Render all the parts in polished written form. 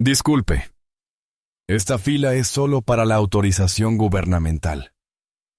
Disculpe. Esta fila es solo para la autorización gubernamental,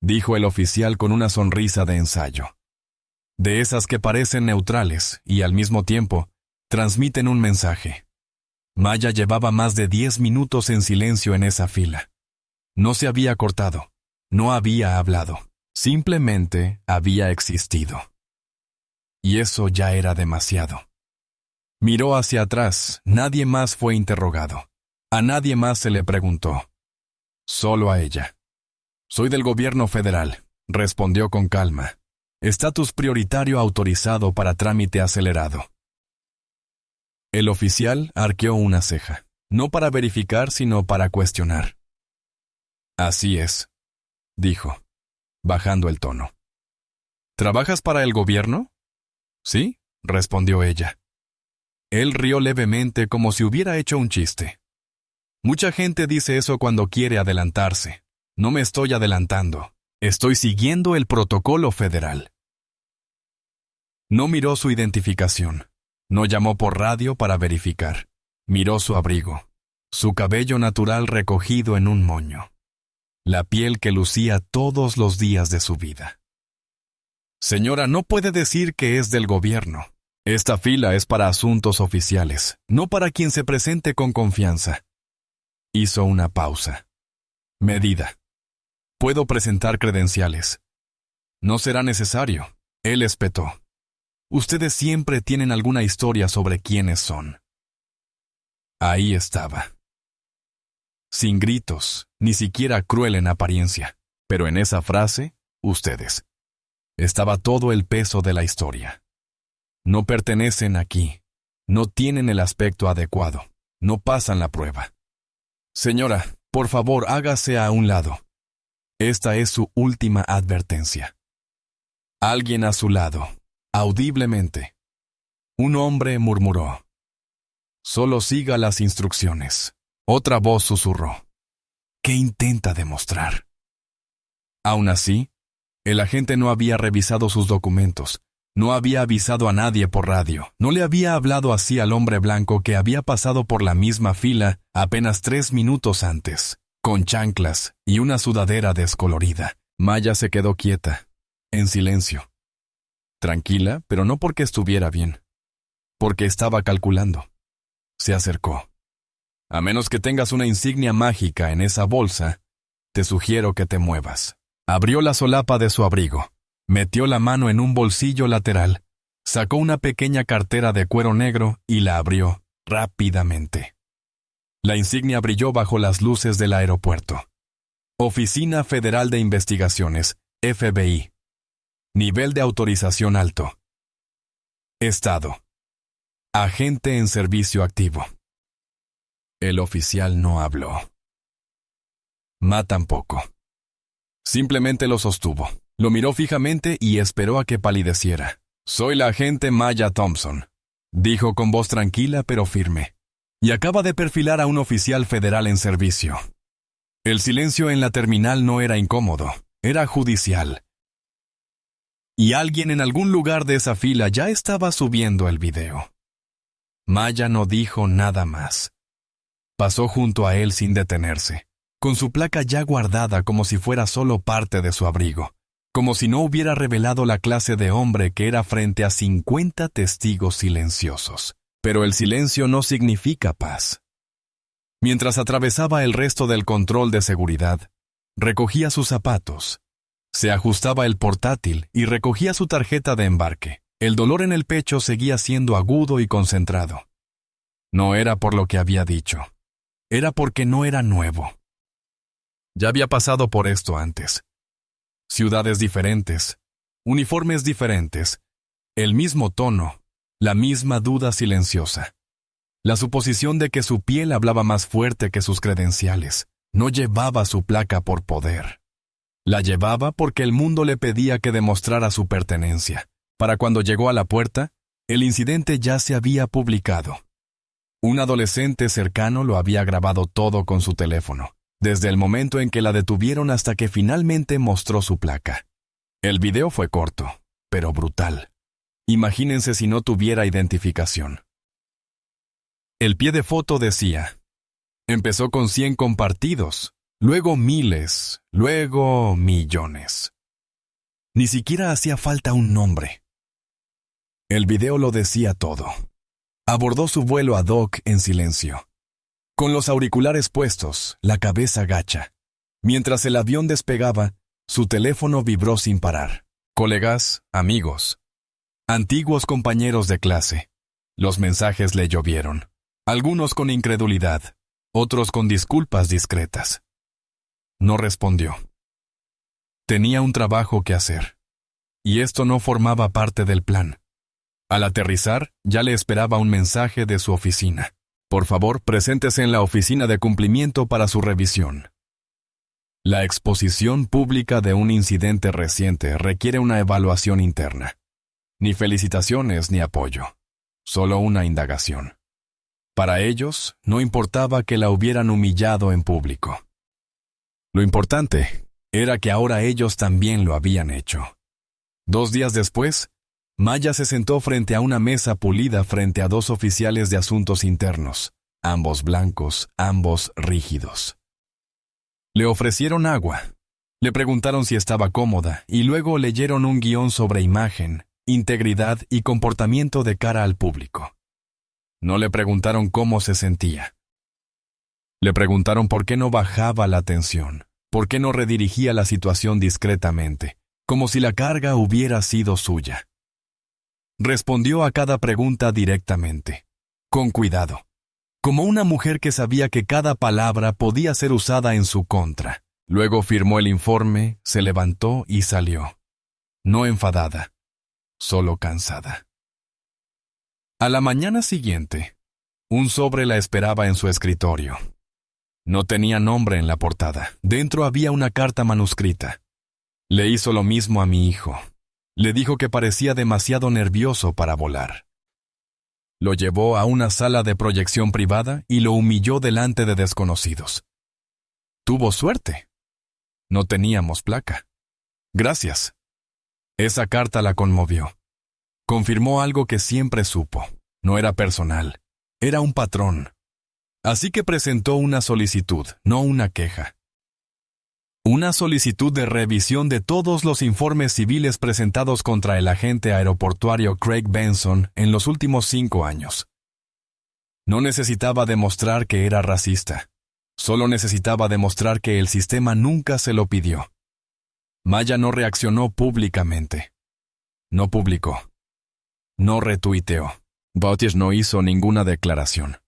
dijo el oficial con una sonrisa de ensayo. De esas que parecen neutrales y al mismo tiempo transmiten un mensaje. Maya llevaba más de 10 minutos en silencio en esa fila. No se había cortado, no había hablado, simplemente había existido. Y eso ya era demasiado. Miró hacia atrás, nadie más fue interrogado. A nadie más se le preguntó. Solo a ella. Soy del gobierno federal, respondió con calma. Estatus prioritario autorizado para trámite acelerado. El oficial arqueó una ceja, no para verificar, sino para cuestionar. Así es, dijo, bajando el tono. ¿Trabajas para el gobierno? Sí, respondió ella. Él rió levemente como si hubiera hecho un chiste. Mucha gente dice eso cuando quiere adelantarse. No me estoy adelantando. Estoy siguiendo el protocolo federal. No miró su identificación. No llamó por radio para verificar. Miró su abrigo. Su cabello natural recogido en un moño. La piel que lucía todos los días de su vida. Señora, no puede decir que es del gobierno. Esta fila es para asuntos oficiales, no para quien se presente con confianza. Hizo una pausa. Medida. Puedo presentar credenciales. No será necesario. Él espetó. Ustedes siempre tienen alguna historia sobre quiénes son. Ahí estaba. Sin gritos, ni siquiera cruel en apariencia, pero en esa frase, ustedes. Estaba todo el peso de la historia. No pertenecen aquí. No tienen el aspecto adecuado. No pasan la prueba. Señora, por favor, hágase a un lado. Esta es su última advertencia. Alguien a su lado, audiblemente. Un hombre murmuró. Solo siga las instrucciones. Otra voz susurró. ¿Qué intenta demostrar? Aún así, el agente no había revisado sus documentos. No había avisado a nadie por radio, no le había hablado así al hombre blanco que había pasado por la misma fila apenas 3 minutos antes, con chanclas y una sudadera descolorida. Maya se quedó quieta, en silencio. Tranquila, pero no porque estuviera bien, porque estaba calculando. Se acercó. A menos que tengas una insignia mágica en esa bolsa, te sugiero que te muevas. Abrió la solapa de su abrigo. Metió la mano en un bolsillo lateral, sacó una pequeña cartera de cuero negro y la abrió rápidamente. La insignia brilló bajo las luces del aeropuerto. Oficina Federal de Investigaciones, FBI. Nivel de autorización alto. Estado. Agente en servicio activo. El oficial no habló. Ma tampoco. Simplemente lo sostuvo. Lo miró fijamente y esperó a que palideciera. Soy la agente Maya Thompson, dijo con voz tranquila pero firme. Y acaba de perfilar a un oficial federal en servicio. El silencio en la terminal no era incómodo, era judicial. Y alguien en algún lugar de esa fila ya estaba subiendo el video. Maya no dijo nada más. Pasó junto a él sin detenerse, con su placa ya guardada como si fuera solo parte de su abrigo. Como si no hubiera revelado la clase de hombre que era frente a 50 testigos silenciosos. Pero el silencio no significa paz. Mientras atravesaba el resto del control de seguridad, recogía sus zapatos, se ajustaba el portátil y recogía su tarjeta de embarque. El dolor en el pecho seguía siendo agudo y concentrado. No era por lo que había dicho, era porque no era nuevo. Ya había pasado por esto antes. Ciudades diferentes, uniformes diferentes, el mismo tono, la misma duda silenciosa. La suposición de que su piel hablaba más fuerte que sus credenciales. No llevaba su placa por poder. La llevaba porque el mundo le pedía que demostrara su pertenencia. Para cuando llegó a la puerta, el incidente ya se había publicado. Un adolescente cercano lo había grabado todo con su teléfono. Desde el momento en que la detuvieron hasta que finalmente mostró su placa. El video fue corto, pero brutal. Imagínense si no tuviera identificación. El pie de foto decía, Empezó con 100 compartidos, luego miles, luego millones. Ni siquiera hacía falta un nombre. El video lo decía todo. Abordó su vuelo ad hoc en silencio, con los auriculares puestos, la cabeza gacha. Mientras el avión despegaba, su teléfono vibró sin parar. Colegas, amigos, antiguos compañeros de clase. Los mensajes le llovieron, algunos con incredulidad, otros con disculpas discretas. No respondió. Tenía un trabajo que hacer, y esto no formaba parte del plan. Al aterrizar, ya le esperaba un mensaje de su oficina. Por favor, preséntese en la oficina de cumplimiento para su revisión. La exposición pública de un incidente reciente requiere una evaluación interna. Ni felicitaciones ni apoyo, solo una indagación. Para ellos, no importaba que la hubieran humillado en público. Lo importante era que ahora ellos también lo habían hecho. 2 días después, Maya se sentó frente a una mesa pulida frente a 2 oficiales de asuntos internos, ambos blancos, ambos rígidos. Le ofrecieron agua, le preguntaron si estaba cómoda y luego leyeron un guión sobre imagen, integridad y comportamiento de cara al público. No le preguntaron cómo se sentía. Le preguntaron por qué no bajaba la tensión, por qué no redirigía la situación discretamente, como si la carga hubiera sido suya. Respondió a cada pregunta directamente, con cuidado, como una mujer que sabía que cada palabra podía ser usada en su contra. Luego firmó el informe, se levantó y salió. No enfadada, solo cansada. A la mañana siguiente, un sobre la esperaba en su escritorio. No tenía nombre en la portada. Dentro había una carta manuscrita. Le hizo lo mismo a mi hijo. Le dijo que parecía demasiado nervioso para volar. Lo llevó a una sala de proyección privada y lo humilló delante de desconocidos. Tuvo suerte. No teníamos placa. Gracias. Esa carta la conmovió. Confirmó algo que siempre supo. No era personal. Era un patrón. Así que presentó una solicitud, no una queja. Una solicitud de revisión de todos los informes civiles presentados contra el agente aeroportuario Craig Benson en los últimos 5 años. No necesitaba demostrar que era racista. Solo necesitaba demostrar que el sistema nunca se lo pidió. Maya no reaccionó públicamente. No publicó. No retuiteó. Bautier no hizo ninguna declaración.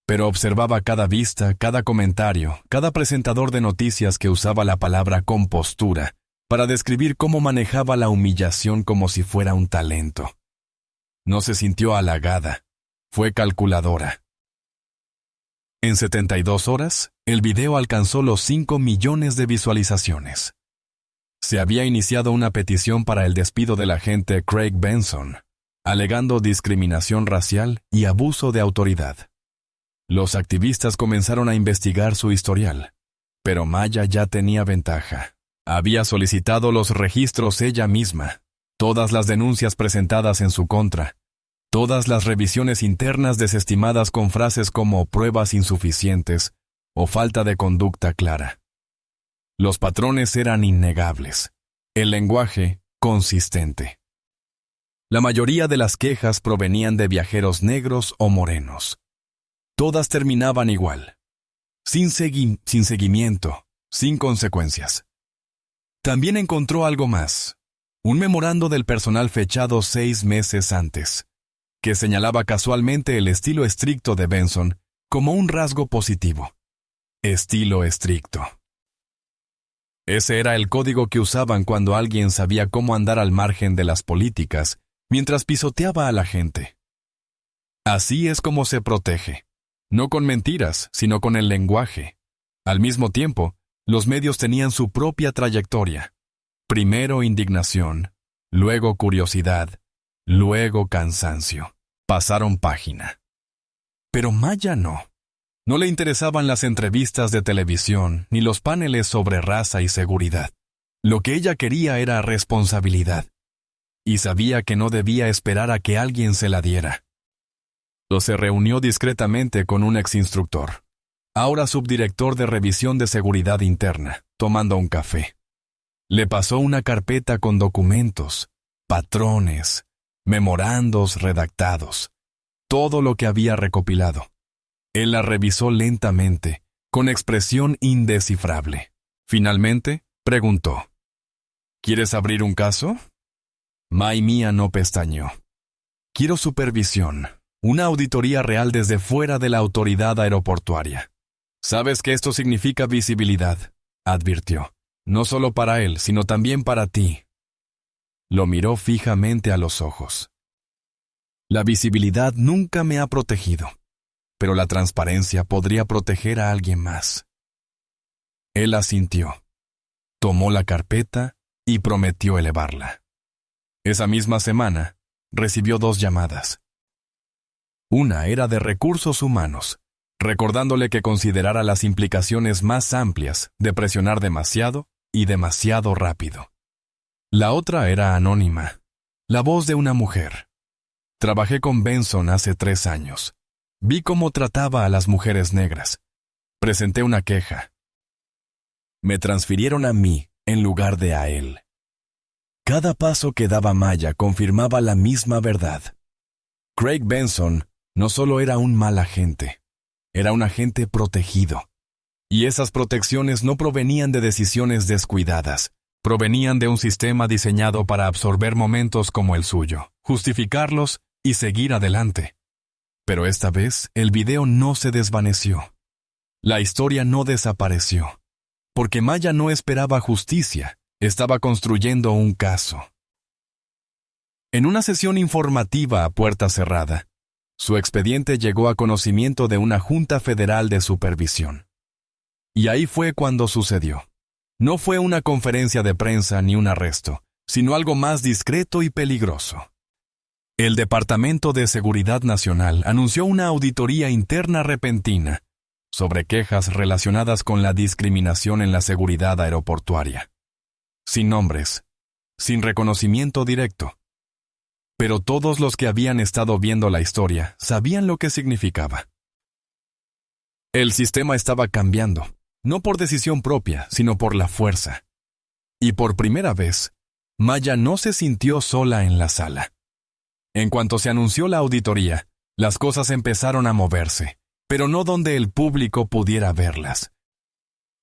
Pero observaba cada vista, cada comentario, cada presentador de noticias que usaba la palabra compostura para describir cómo manejaba la humillación como si fuera un talento. No se sintió halagada, fue calculadora. En 72 horas, el video alcanzó los 5 millones de visualizaciones. Se había iniciado una petición para el despido del agente Craig Benson, alegando discriminación racial y abuso de autoridad. Los activistas comenzaron a investigar su historial, pero Maya ya tenía ventaja. Había solicitado los registros ella misma, todas las denuncias presentadas en su contra, todas las revisiones internas desestimadas con frases como pruebas insuficientes o falta de conducta clara. Los patrones eran innegables, el lenguaje consistente. La mayoría de las quejas provenían de viajeros negros o morenos. Todas terminaban igual, sin seguimiento, sin consecuencias. También encontró algo más, un memorando del personal fechado 6 meses antes, que señalaba casualmente el estilo estricto de Benson como un rasgo positivo. Estilo estricto. Ese era el código que usaban cuando alguien sabía cómo andar al margen de las políticas, mientras pisoteaba a la gente. Así es como se protege. No con mentiras, sino con el lenguaje. Al mismo tiempo, los medios tenían su propia trayectoria. Primero indignación, luego curiosidad, luego cansancio. Pasaron página. Pero Maya no. No le interesaban las entrevistas de televisión ni los paneles sobre raza y seguridad. Lo que ella quería era responsabilidad. Y sabía que no debía esperar a que alguien se la diera. Se reunió discretamente con un exinstructor. ahora subdirector de revisión de seguridad interna, tomando un café. Le pasó una carpeta con documentos, patrones, memorandos redactados, todo lo que había recopilado. Él la revisó lentamente, con expresión indescifrable. Finalmente, preguntó: ¿Quieres abrir un caso? Mai Mia no pestañeó. Quiero supervisión, una auditoría real desde fuera de la autoridad aeroportuaria. Sabes que esto significa visibilidad, advirtió. No solo para él, sino también para ti. Lo miró fijamente a los ojos. La visibilidad nunca me ha protegido, pero la transparencia podría proteger a alguien más. Él asintió, tomó la carpeta y prometió elevarla. Esa misma semana, recibió 2 llamadas. Una era de recursos humanos, recordándole que considerara las implicaciones más amplias de presionar demasiado y demasiado rápido. La otra era anónima, la voz de una mujer. Trabajé con Benson hace 3 años. Vi cómo trataba a las mujeres negras. Presenté una queja. Me transfirieron a mí en lugar de a él. Cada paso que daba Maya confirmaba la misma verdad. Craig Benson no solo era un mal agente, era un agente protegido. Y esas protecciones no provenían de decisiones descuidadas, provenían de un sistema diseñado para absorber momentos como el suyo, justificarlos y seguir adelante. Pero esta vez el video no se desvaneció. La historia no desapareció, porque Maya no esperaba justicia, estaba construyendo un caso. En una sesión informativa a puerta cerrada, su expediente llegó a conocimiento de una Junta Federal de Supervisión. Y ahí fue cuando sucedió. No fue una conferencia de prensa ni un arresto, sino algo más discreto y peligroso. El Departamento de Seguridad Nacional anunció una auditoría interna repentina sobre quejas relacionadas con la discriminación en la seguridad aeroportuaria. Sin nombres, sin reconocimiento directo. Pero todos los que habían estado viendo la historia sabían lo que significaba. El sistema estaba cambiando, no por decisión propia, sino por la fuerza. Y por primera vez, Maya no se sintió sola en la sala. En cuanto se anunció la auditoría, las cosas empezaron a moverse, pero no donde el público pudiera verlas.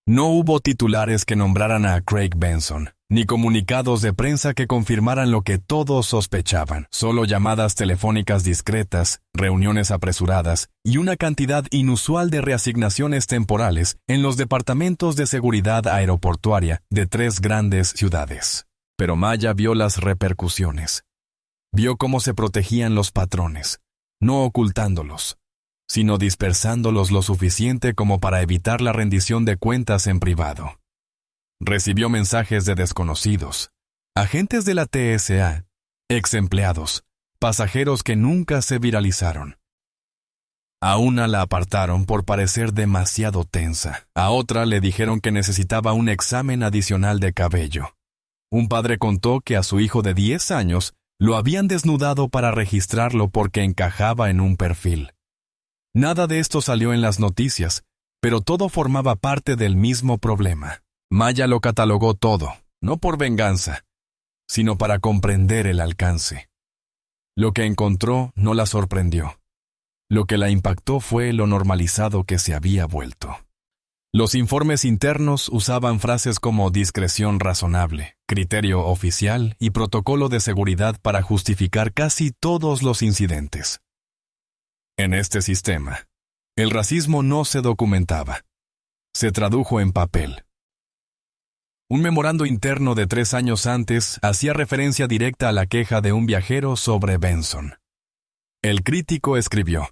No hubo titulares que nombraran a Craig Benson, ni comunicados de prensa que confirmaran lo que todos sospechaban, solo llamadas telefónicas discretas, reuniones apresuradas y una cantidad inusual de reasignaciones temporales en los departamentos de seguridad aeroportuaria de 3 grandes ciudades. Pero Maya vio las repercusiones. Vio cómo se protegían los patrones, no ocultándolos, sino dispersándolos lo suficiente como para evitar la rendición de cuentas en privado. Recibió mensajes de desconocidos, agentes de la TSA, ex empleados, pasajeros que nunca se viralizaron. A una la apartaron por parecer demasiado tensa. A otra le dijeron que necesitaba un examen adicional de cabello. Un padre contó que a su hijo de 10 años lo habían desnudado para registrarlo porque encajaba en un perfil. Nada de esto salió en las noticias, pero todo formaba parte del mismo problema. Maya lo catalogó todo, no por venganza, sino para comprender el alcance. Lo que encontró no la sorprendió. Lo que la impactó fue lo normalizado que se había vuelto. Los informes internos usaban frases como discreción razonable, criterio oficial y protocolo de seguridad para justificar casi todos los incidentes. En este sistema, el racismo no se documentaba. Se tradujo en papel. Un memorando interno de 3 años antes hacía referencia directa a la queja de un viajero sobre Benson. El crítico escribió: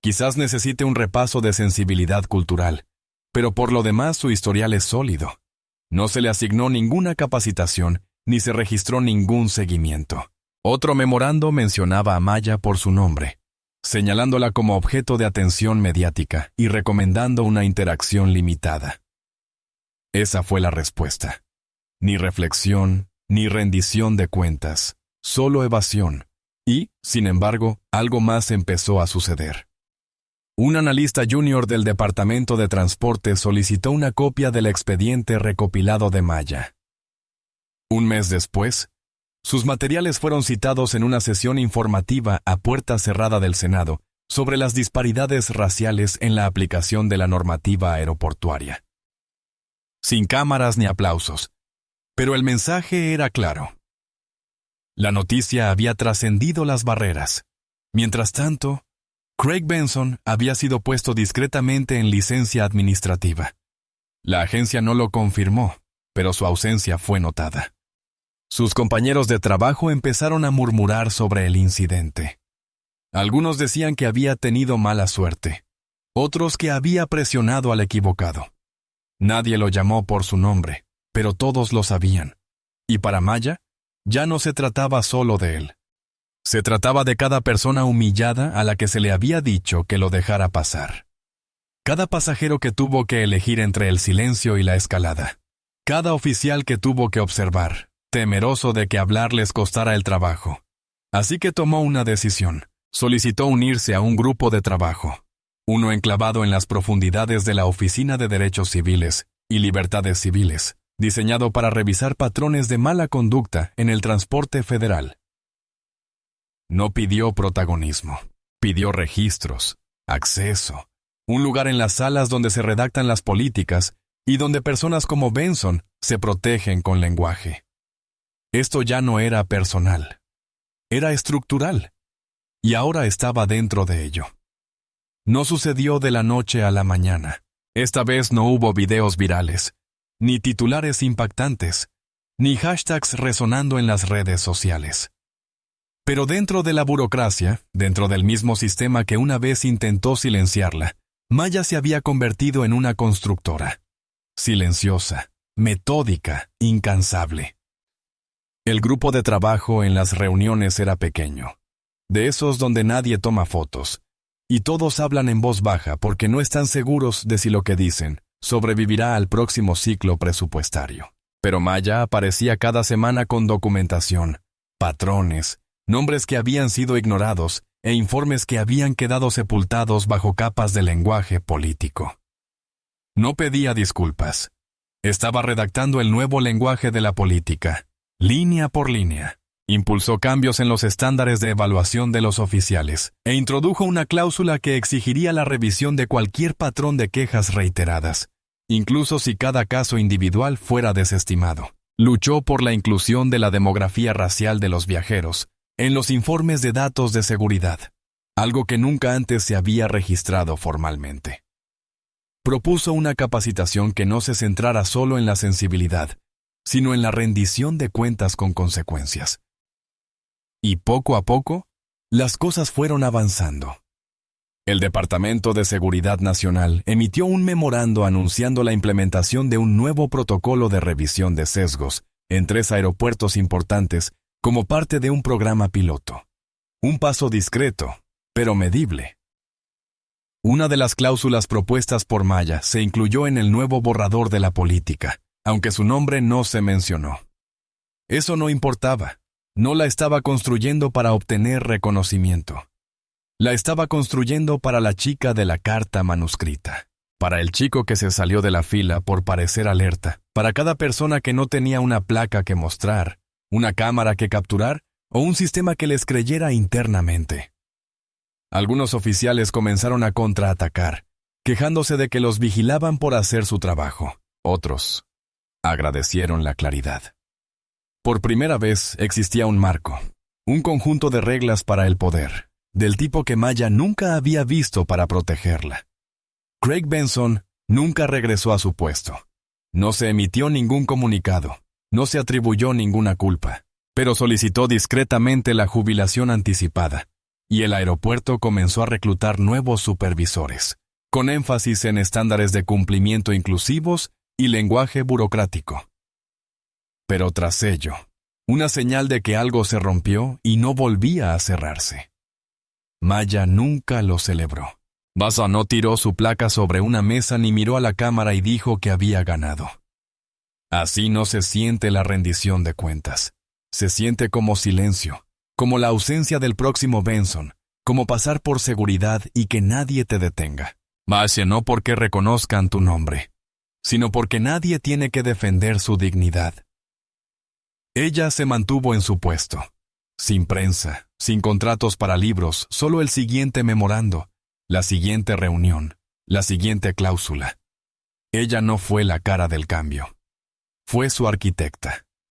quizás necesite un repaso de sensibilidad cultural, pero por lo demás su historial es sólido. No se le asignó ninguna capacitación, ni se registró ningún seguimiento. Otro memorando mencionaba a Maya por su nombre, señalándola como objeto de atención mediática y recomendando una interacción limitada. Esa fue la respuesta. Ni reflexión, ni rendición de cuentas, solo evasión. Y, sin embargo, algo más empezó a suceder. Un analista junior del Departamento de Transporte solicitó una copia del expediente recopilado de Maya. Un mes después, sus materiales fueron citados en una sesión informativa a puerta cerrada del Senado sobre las disparidades raciales en la aplicación de la normativa aeroportuaria. Sin cámaras ni aplausos, pero el mensaje era claro. La noticia había trascendido las barreras. Mientras tanto, Craig Benson había sido puesto discretamente en licencia administrativa. La agencia no lo confirmó, pero su ausencia fue notada. Sus compañeros de trabajo empezaron a murmurar sobre el incidente. Algunos decían que había tenido mala suerte, otros que había presionado al equivocado. Nadie lo llamó por su nombre, pero todos lo sabían. Y para Maya, ya no se trataba solo de él. Se trataba de cada persona humillada a la que se le había dicho que lo dejara pasar. Cada pasajero que tuvo que elegir entre el silencio y la escalada. Cada oficial que tuvo que observar, temeroso de que hablar les costara el trabajo. Así que tomó una decisión. Solicitó unirse a un grupo de trabajo. Uno enclavado en las profundidades de la Oficina de Derechos Civiles y Libertades Civiles, diseñado para revisar patrones de mala conducta en el transporte federal. No pidió protagonismo, pidió registros, acceso, un lugar en las salas donde se redactan las políticas y donde personas como Benson se protegen con lenguaje. Esto ya no era personal, era estructural, y ahora estaba dentro de ello. No sucedió de la noche a la mañana. Esta vez no hubo videos virales, ni titulares impactantes, ni hashtags resonando en las redes sociales. Pero dentro de la burocracia, dentro del mismo sistema que una vez intentó silenciarla, Maya se había convertido en una constructora. Silenciosa, metódica, incansable. El grupo de trabajo en las reuniones era pequeño, de esos donde nadie toma fotos, y todos hablan en voz baja porque no están seguros de si lo que dicen sobrevivirá al próximo ciclo presupuestario. Pero Maya aparecía cada semana con documentación, patrones, nombres que habían sido ignorados e informes que habían quedado sepultados bajo capas de lenguaje político. No pedía disculpas. Estaba redactando el nuevo lenguaje de la política, línea por línea. Impulsó cambios en los estándares de evaluación de los oficiales e introdujo una cláusula que exigiría la revisión de cualquier patrón de quejas reiteradas, incluso si cada caso individual fuera desestimado. Luchó por la inclusión de la demografía racial de los viajeros en los informes de datos de seguridad, algo que nunca antes se había registrado formalmente. Propuso una capacitación que no se centrara solo en la sensibilidad, sino en la rendición de cuentas con consecuencias. Y poco a poco, las cosas fueron avanzando. El Departamento de Seguridad Nacional emitió un memorando anunciando la implementación de un nuevo protocolo de revisión de sesgos en 3 aeropuertos importantes como parte de un programa piloto. Un paso discreto, pero medible. Una de las cláusulas propuestas por Maya se incluyó en el nuevo borrador de la política, aunque su nombre no se mencionó. Eso no importaba. No la estaba construyendo para obtener reconocimiento. La estaba construyendo para la chica de la carta manuscrita, para el chico que se salió de la fila por parecer alerta, para cada persona que no tenía una placa que mostrar, una cámara que capturar o un sistema que les creyera internamente. Algunos oficiales comenzaron a contraatacar, quejándose de que los vigilaban por hacer su trabajo. Otros agradecieron la claridad. Por primera vez existía un marco, un conjunto de reglas para el poder, del tipo que Maya nunca había visto para protegerla. Craig Benson nunca regresó a su puesto. No se emitió ningún comunicado, no se atribuyó ninguna culpa, pero solicitó discretamente la jubilación anticipada, y el aeropuerto comenzó a reclutar nuevos supervisores, con énfasis en estándares de cumplimiento inclusivos y lenguaje burocrático. Pero tras ello, una señal de que algo se rompió y no volvía a cerrarse. Maya nunca lo celebró. Basa no tiró su placa sobre una mesa ni miró a la cámara y dijo que había ganado. Así no se siente la rendición de cuentas. Se siente como silencio, como la ausencia del próximo Benson, como pasar por seguridad y que nadie te detenga. Mas no porque reconozcan tu nombre, sino porque nadie tiene que defender su dignidad. Ella se mantuvo en su puesto, sin prensa, sin contratos para libros, solo el siguiente memorando, la siguiente reunión, la siguiente cláusula. Ella no fue la cara del cambio. Fue su arquitecta.